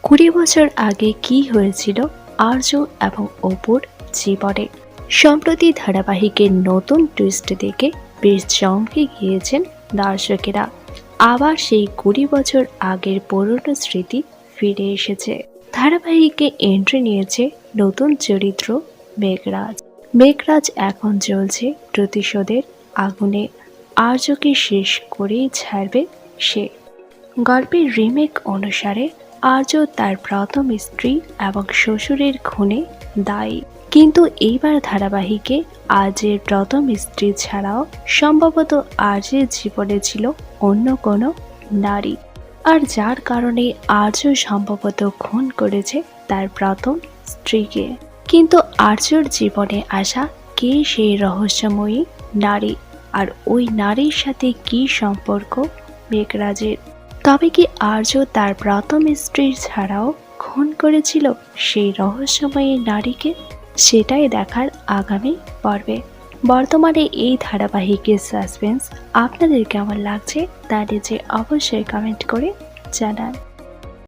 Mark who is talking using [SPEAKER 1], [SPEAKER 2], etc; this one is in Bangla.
[SPEAKER 1] 20 বছর আগে কি হয়েছিল আর্য এবং অপুর জীবনে। সম্প্রতি ধারাবাহিকের নতুন টুইস্ট দেখে বেশ চমকে গিয়েছেন দর্শকেরা। আবার সেই 20 বছর আগের পুরনো স্মৃতি ফিরে এসেছে। ধারাবাহিকে এন্ট্রি নিয়েছে নতুন চরিত্র মেঘরাজ। মেঘরাজ এখন চলছে প্রতিশোধের আগুনে। আর্যকে শেষ করেই ছাড়বে সে। গল্পের রিমেক অনুসারে আর্য তার প্রথম স্ত্রী এবং শ্বশুরের খুনে দায়ী, কিন্তু এইবার ধারাবাহিকে আর্যের প্রথম স্ত্রী ছাড়াও সম্ভবত আর্যের জীবনে ছিল অন্য কোনো নারী, আর যার কারণে আর্য সম্ভবত খুন করেছে তার প্রথম স্ত্রীকে। কিন্তু আর্যর জীবনে আসা কে সেই রহস্যময়ী নারী, আর ওই নারীর সাথে কি সম্পর্ক মেঘরাজের? তবে কি আর্য তার প্রথম স্ত্রী ছাড়াও খুন করেছিল সেই রহস্যময়ী নারীকে? সেটাই দেখার আগামী পর্বে। বর্তমানে এই ধারাবাহিকের সাসপেন্স আপনাদের কেমন লাগছে তা নিচে অবশ্যই কমেন্ট করে জানান।